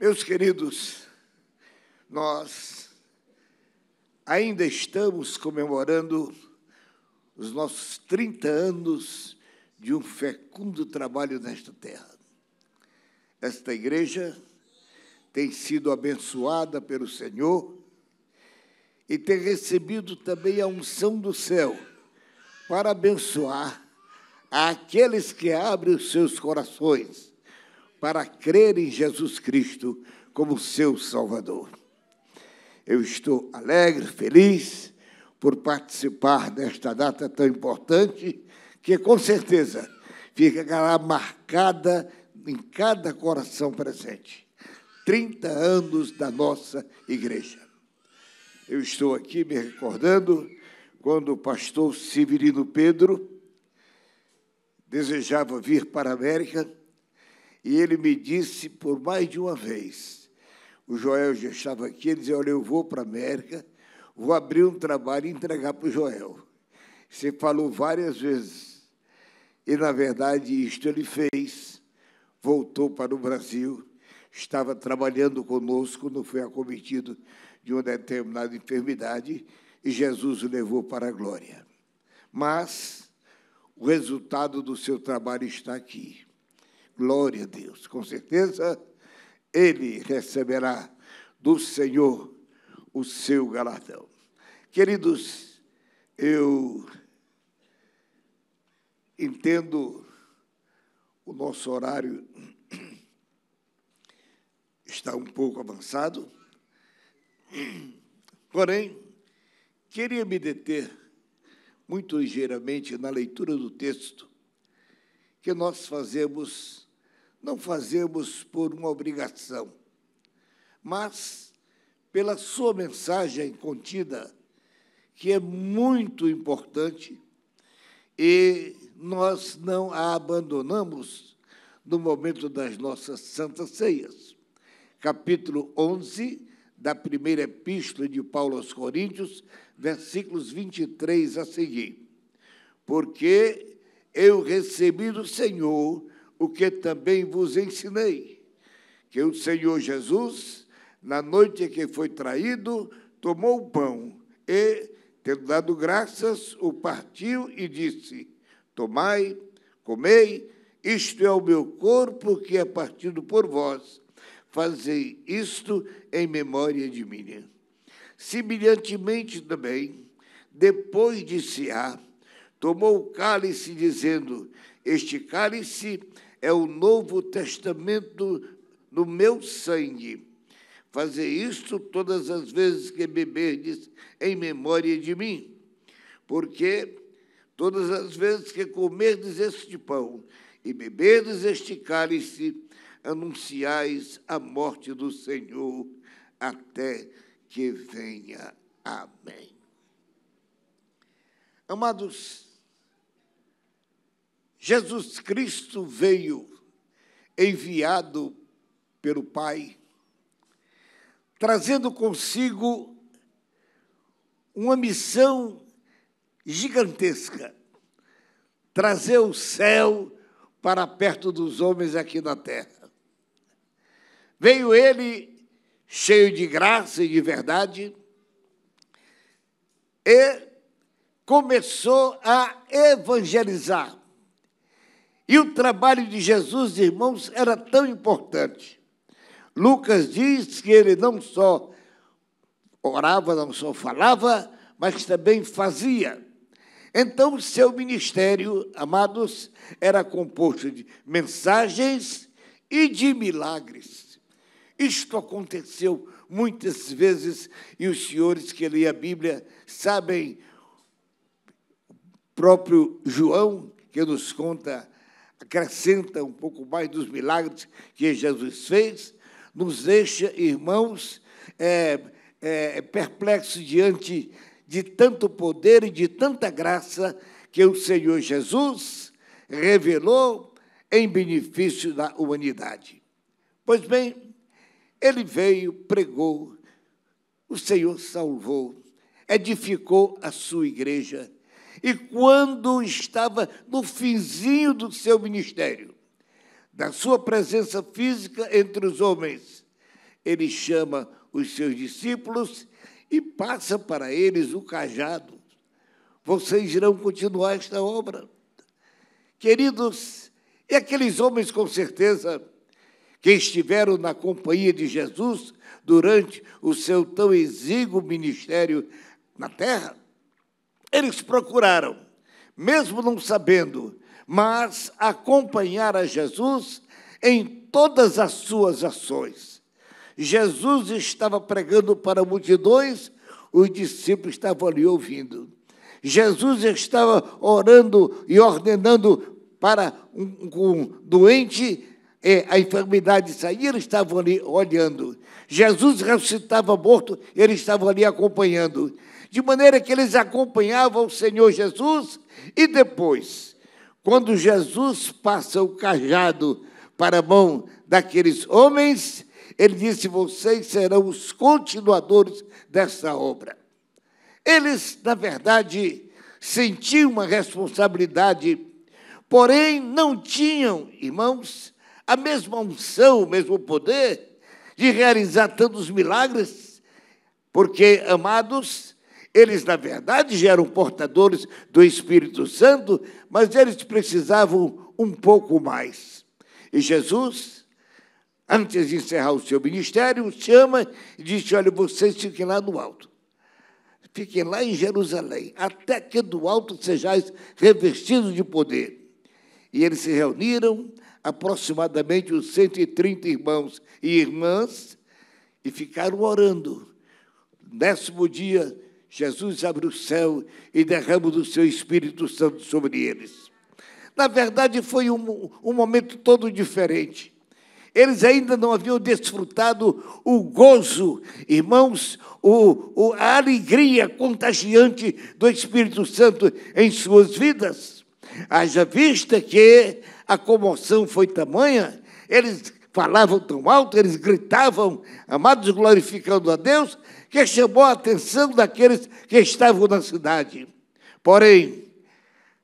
Meus queridos, nós ainda estamos comemorando os nossos 30 anos de um fecundo trabalho nesta terra. Esta igreja tem sido abençoada pelo Senhor e tem recebido também a unção do céu para abençoar aqueles que abrem os seus corações para crer em Jesus Cristo como seu Salvador. Eu estou alegre, feliz por participar desta data tão importante, que com certeza ficará marcada em cada coração presente. 30 anos da nossa igreja. Eu estou aqui me recordando quando o pastor Severino Pedro desejava vir para a América, e ele me disse por mais de uma vez, o Joel já estava aqui, ele dizia, olha, eu vou para a América, vou abrir um trabalho e entregar para o Joel. Você falou várias vezes, e, na verdade, isto ele fez, voltou para o Brasil, estava trabalhando conosco, não foi acometido de uma determinada enfermidade, e Jesus o levou para a glória. Mas o resultado do seu trabalho está aqui. Glória a Deus. Com certeza, ele receberá do Senhor o seu galardão. Queridos, eu entendo o nosso horário está um pouco avançado, porém, queria me deter muito ligeiramente na leitura do texto que nós não fazemos por uma obrigação, mas pela sua mensagem contida, que é muito importante, e nós não a abandonamos no momento das nossas santas ceias. Capítulo 11 da primeira epístola de Paulo aos Coríntios, versículos 23 a seguir. Porque eu recebi do Senhor o que também vos ensinei, que o Senhor Jesus, na noite em que foi traído, tomou o pão e, tendo dado graças, o partiu e disse, tomai, comei, isto é o meu corpo que é partido por vós, fazei isto em memória de mim. Semelhantemente também, depois de cear, tomou o cálice, dizendo, este cálice é o Novo Testamento no meu sangue. Fazei isto todas as vezes que beberdes em memória de mim, porque todas as vezes que comerdes este pão e beberdes este cálice, anunciais a morte do Senhor até que venha. Amém. Amados, Jesus Cristo veio enviado pelo Pai, trazendo consigo uma missão gigantesca, trazer o céu para perto dos homens aqui na terra. Veio ele cheio de graça e de verdade e começou a evangelizar. E o trabalho de Jesus, irmãos, era tão importante. Lucas diz que ele não só orava, não só falava, mas também fazia. Então, o seu ministério, amados, era composto de mensagens e de milagres. Isto aconteceu muitas vezes, e os senhores que leem a Bíblia sabem, o próprio João, que nos conta, acrescenta um pouco mais dos milagres que Jesus fez, nos deixa, irmãos, perplexos diante de tanto poder e de tanta graça que o Senhor Jesus revelou em benefício da humanidade. Pois bem, ele veio, pregou, o Senhor salvou, edificou a sua igreja, e quando estava no finzinho do seu ministério, da sua presença física entre os homens, ele chama os seus discípulos e passa para eles o cajado. Vocês irão continuar esta obra. Queridos, e aqueles homens, com certeza, que estiveram na companhia de Jesus durante o seu tão exíguo ministério na terra, eles procuraram, mesmo não sabendo, mas acompanhar a Jesus em todas as suas ações. Jesus estava pregando para multidões, os discípulos estavam ali ouvindo. Jesus estava orando e ordenando para um doente a enfermidade sair, eles estavam ali olhando. Jesus ressuscitava morto, eles estavam ali acompanhando. De maneira que eles acompanhavam o Senhor Jesus e depois, quando Jesus passa o cajado para a mão daqueles homens, ele disse: vocês serão os continuadores dessa obra. Eles, na verdade, sentiam uma responsabilidade, porém não tinham, irmãos, a mesma unção, o mesmo poder de realizar tantos milagres, porque, amados, eles, na verdade, já eram portadores do Espírito Santo, mas eles precisavam um pouco mais. E Jesus, antes de encerrar o seu ministério, chama e disse: olha, vocês fiquem lá no alto. Fiquem lá em Jerusalém, até que do alto sejais revestidos de poder. E eles se reuniram, aproximadamente os 130 irmãos e irmãs, e ficaram orando. No 10º dia, Jesus abre o céu e derrama do seu Espírito Santo sobre eles. Na verdade, foi um momento todo diferente. Eles ainda não haviam desfrutado o gozo, irmãos, a alegria contagiante do Espírito Santo em suas vidas. Haja vista que a comoção foi tamanha, eles falavam tão alto, eles gritavam, amados, glorificando a Deus, que chamou a atenção daqueles que estavam na cidade. Porém,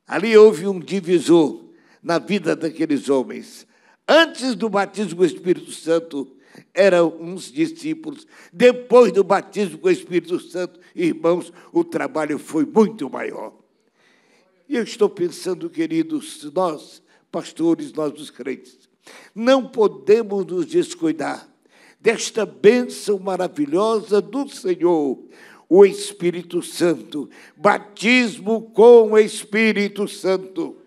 ali houve um divisor na vida daqueles homens. Antes do batismo com o Espírito Santo, eram uns discípulos. Depois do batismo com o Espírito Santo, irmãos, o trabalho foi muito maior. E eu estou pensando, queridos, nós, pastores, nós os crentes, não podemos nos descuidar desta bênção maravilhosa do Senhor, o Espírito Santo, batismo com o Espírito Santo.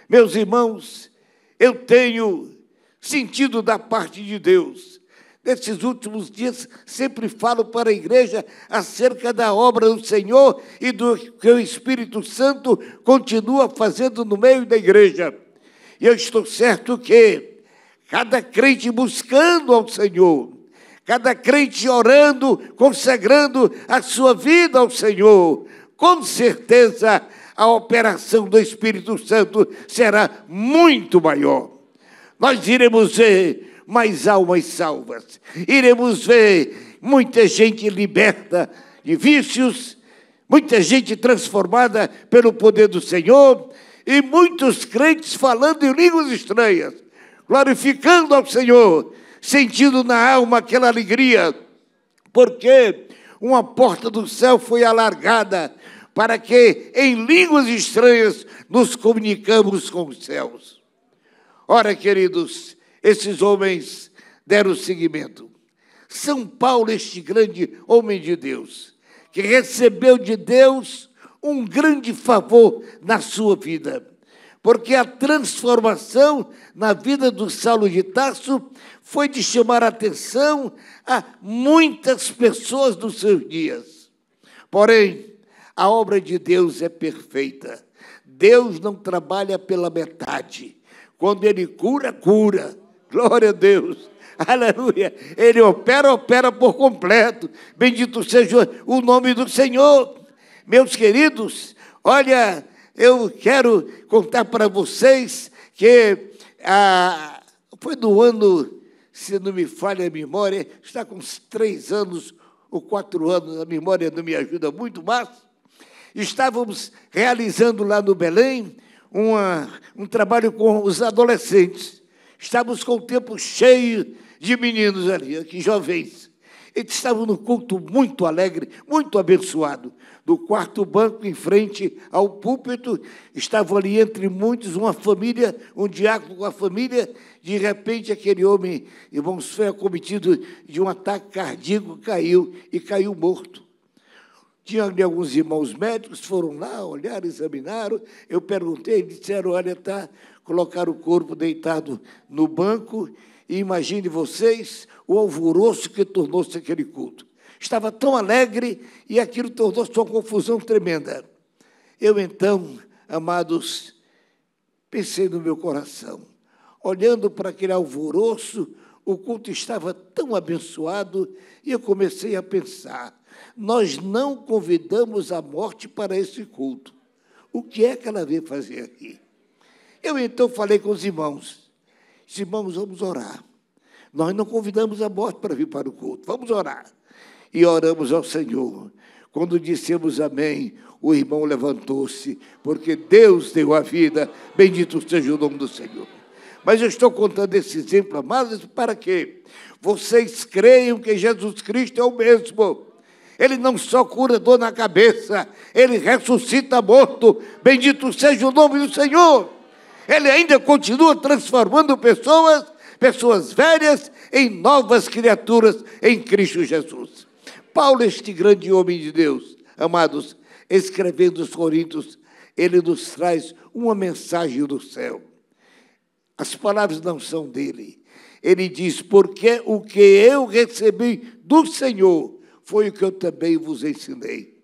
Meus irmãos, eu tenho sentido da parte de Deus. Nesses últimos dias, sempre falo para a igreja acerca da obra do Senhor e do que o Espírito Santo continua fazendo no meio da igreja. E eu estou certo que cada crente buscando ao Senhor, cada crente orando, consagrando a sua vida ao Senhor, com certeza a operação do Espírito Santo será muito maior. Nós iremos ver mais almas salvas, iremos ver muita gente liberta de vícios, muita gente transformada pelo poder do Senhor, e muitos crentes falando em línguas estranhas, glorificando ao Senhor, sentindo na alma aquela alegria, porque uma porta do céu foi alargada para que em línguas estranhas nos comunicamos com os céus. Ora, queridos, esses homens deram seguimento. São Paulo, este grande homem de Deus, que recebeu de Deus um grande favor na sua vida, porque a transformação na vida do Saulo de Tarso foi de chamar a atenção a muitas pessoas dos seus dias. Porém, a obra de Deus é perfeita. Deus não trabalha pela metade. Quando Ele cura, cura. Glória a Deus. Aleluia. Ele opera por completo. Bendito seja o nome do Senhor. Meus queridos, olha, eu quero contar para vocês que foi no ano, se não me falha a memória, está com uns 3 anos ou 4 anos, a memória não me ajuda muito, mas estávamos realizando lá no Belém um trabalho com os adolescentes. Estávamos com o tempo cheio de meninos ali, aqui, jovens. Eles estavam no culto muito alegre, muito abençoado. Do quarto banco, em frente ao púlpito, estavam ali entre muitos uma família, um diácono com a família. De repente, aquele homem, irmãos, foi acometido de um ataque cardíaco, caiu morto. Tinha ali alguns irmãos médicos, foram lá, olharam, examinaram. Eu perguntei, disseram, olha, colocaram o corpo deitado no banco, e imagine vocês o alvoroço que tornou-se aquele culto. Estava tão alegre e aquilo tornou-se uma confusão tremenda. Eu, então, amados, pensei no meu coração, olhando para aquele alvoroço, o culto estava tão abençoado, e eu comecei a pensar, nós não convidamos a morte para esse culto. O que é que ela veio fazer aqui? Eu, então, falei com os irmãos. Disse, irmãos, vamos orar. Nós não convidamos a morte para vir para o culto. Vamos orar. E oramos ao Senhor. Quando dissemos amém, o irmão levantou-se, porque Deus deu a vida. Bendito seja o nome do Senhor. Mas eu estou contando esse exemplo, amados, para que vocês creiam que Jesus Cristo é o mesmo. Ele não só cura dor na cabeça, ele ressuscita morto. Bendito seja o nome do Senhor. Ele ainda continua transformando pessoas velhas, em novas criaturas em Cristo Jesus. Paulo, este grande homem de Deus, amados, escrevendo aos Coríntios, ele nos traz uma mensagem do céu. As palavras não são dele. Ele diz, porque o que eu recebi do Senhor foi o que eu também vos ensinei.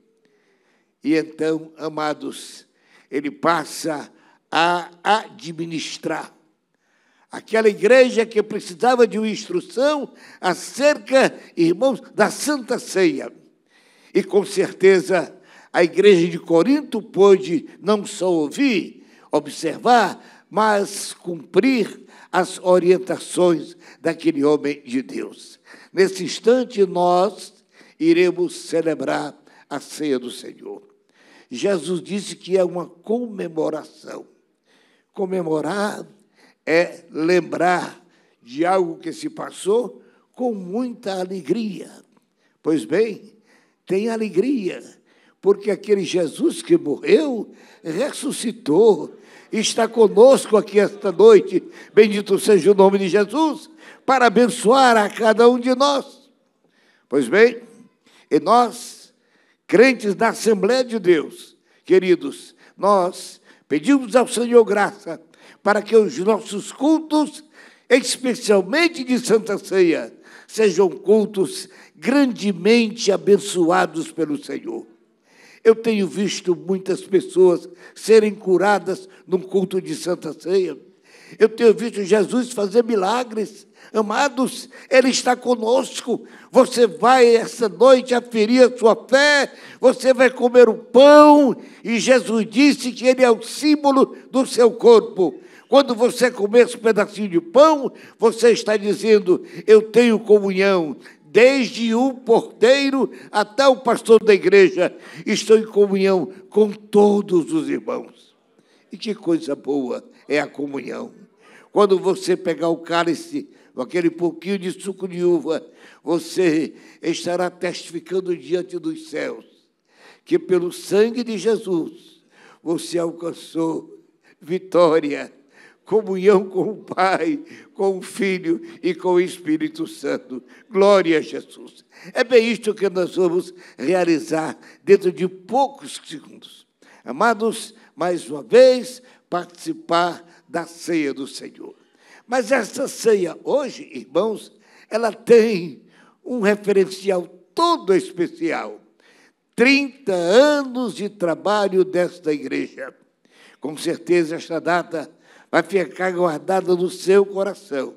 E então, amados, ele passa a administrar aquela igreja que precisava de uma instrução acerca, irmãos, da Santa Ceia. E, com certeza, a igreja de Corinto pôde não só ouvir, observar, mas cumprir as orientações daquele homem de Deus. Nesse instante, nós iremos celebrar a ceia do Senhor. Jesus disse que é uma comemoração. Comemorar é lembrar de algo que se passou com muita alegria. Pois bem, tem alegria, porque aquele Jesus que morreu, ressuscitou, está conosco aqui esta noite, bendito seja o nome de Jesus, para abençoar a cada um de nós. Pois bem, e nós, crentes da Assembleia de Deus, queridos, nós pedimos ao Senhor graça para que os nossos cultos, especialmente de Santa Ceia, sejam cultos grandemente abençoados pelo Senhor. Eu tenho visto muitas pessoas serem curadas num culto de Santa Ceia. Eu tenho visto Jesus fazer milagres. Amados, Ele está conosco. Você vai essa noite aferir a sua fé, você vai comer o pão, e Jesus disse que Ele é o símbolo do seu corpo. Quando você comer esse pedacinho de pão, você está dizendo, eu tenho comunhão. Desde o porteiro até o pastor da igreja, estou em comunhão com todos os irmãos. E que coisa boa é a comunhão. Quando você pegar o cálice, aquele pouquinho de suco de uva, você estará testificando diante dos céus que pelo sangue de Jesus você alcançou vitória, comunhão com o Pai, com o Filho e com o Espírito Santo. Glória a Jesus. É bem isto que nós vamos realizar dentro de poucos segundos. Amados, mais uma vez, participar da ceia do Senhor. Mas essa ceia hoje, irmãos, ela tem um referencial todo especial. 30 anos de trabalho desta igreja. Com certeza, esta data vai ficar guardada no seu coração.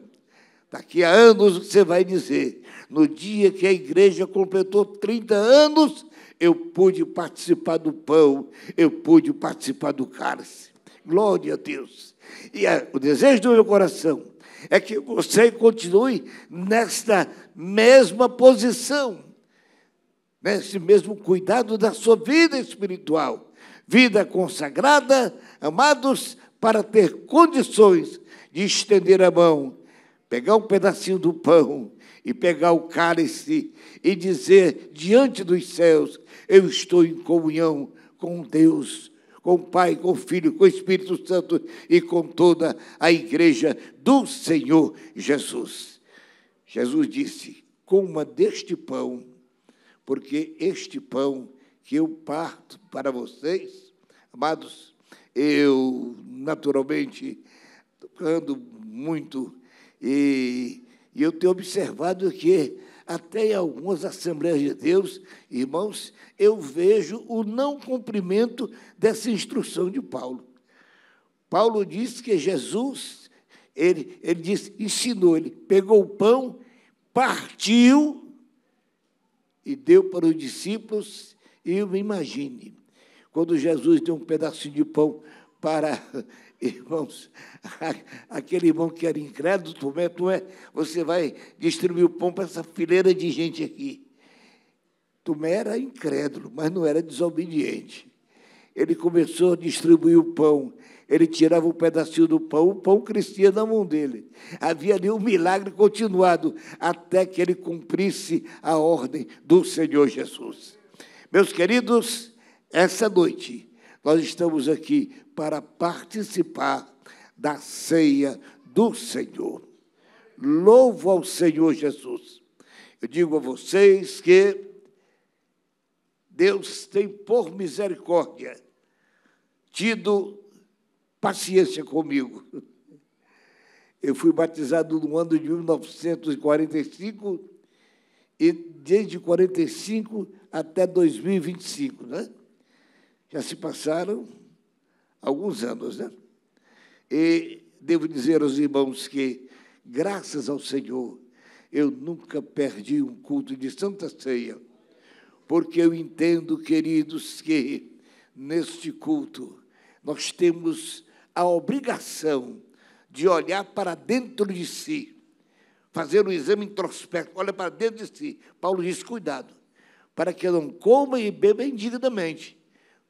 Daqui a anos você vai dizer, no dia que a igreja completou 30 anos, eu pude participar do pão, eu pude participar do cálice. Glória a Deus. E o desejo do meu coração é que você continue nesta mesma posição, nesse mesmo cuidado da sua vida espiritual, vida consagrada, amados, para ter condições de estender a mão pegar um pedacinho do pão e pegar o cálice e dizer diante dos céus: eu estou em comunhão com Deus, com o Pai, com o Filho, com o Espírito Santo e com toda a igreja do Senhor Jesus. Jesus disse: coma deste pão, porque este pão que eu parto para vocês, amados, eu naturalmente ando muito e eu tenho observado que até em algumas Assembleias de Deus, irmãos, eu vejo o não cumprimento dessa instrução de Paulo. Paulo disse que Jesus, ele disse, ensinou, ele pegou o pão, partiu e deu para os discípulos. E eu me imagine, quando Jesus deu um pedacinho de pão para, irmãos, aquele irmão que era incrédulo, Tomé, você vai distribuir o pão para essa fileira de gente aqui. Tomé era incrédulo, mas não era desobediente. Ele começou a distribuir o pão, ele tirava um pedacinho do pão, o pão crescia na mão dele. Havia ali um milagre continuado, até que ele cumprisse a ordem do Senhor Jesus. Meus queridos, essa noite nós estamos aqui para participar da ceia do Senhor. Louvo ao Senhor Jesus. Eu digo a vocês que Deus tem, por misericórdia, tido paciência comigo. Eu fui batizado no ano de 1945 e desde 45 até 2025, né? Já se passaram alguns anos, né? E devo dizer aos irmãos que, graças ao Senhor, eu nunca perdi um culto de Santa Ceia, porque eu entendo, queridos, que neste culto nós temos a obrigação de olhar para dentro de si, fazer um exame introspectivo, olha para dentro de si. Paulo diz, cuidado, para que eu não coma e beba indignamente,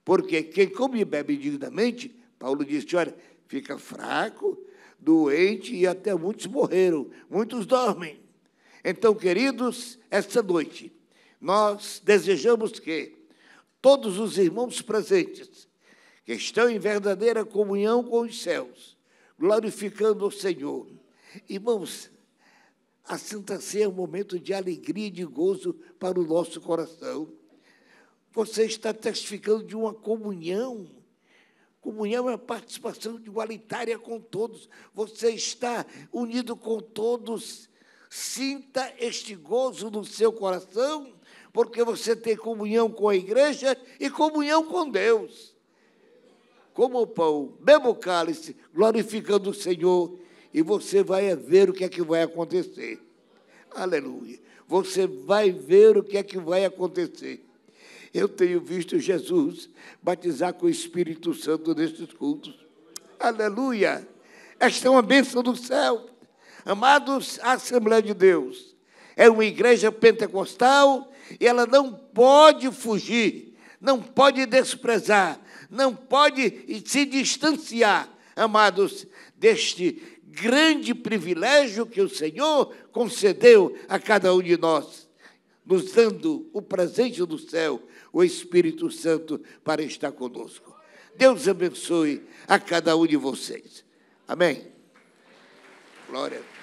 porque quem come e bebe indignamente, Paulo disse, olha, fica fraco, doente e até muitos morreram, muitos dormem. Então, queridos, esta noite, nós desejamos que todos os irmãos presentes, que estão em verdadeira comunhão com os céus, glorificando o Senhor. Irmãos, a Santa Ceia é um momento de alegria e de gozo para o nosso coração. Você está testificando de uma comunhão. Comunhão é a participação igualitária com todos. Você está unido com todos. Sinta este gozo no seu coração, porque você tem comunhão com a igreja e comunhão com Deus. Coma o pão, beba o cálice, glorificando o Senhor, e você vai ver o que é que vai acontecer. Aleluia. Você vai ver o que é que vai acontecer. Eu tenho visto Jesus batizar com o Espírito Santo nesses cultos. Aleluia. Esta é uma bênção do céu. Amados, a Assembleia de Deus é uma igreja pentecostal e ela não pode fugir, não pode desprezar, não pode se distanciar, amados, deste grande privilégio que o Senhor concedeu a cada um de nós, nos dando o presente do céu, o Espírito Santo, para estar conosco. Deus abençoe a cada um de vocês. Amém. Glória a Deus.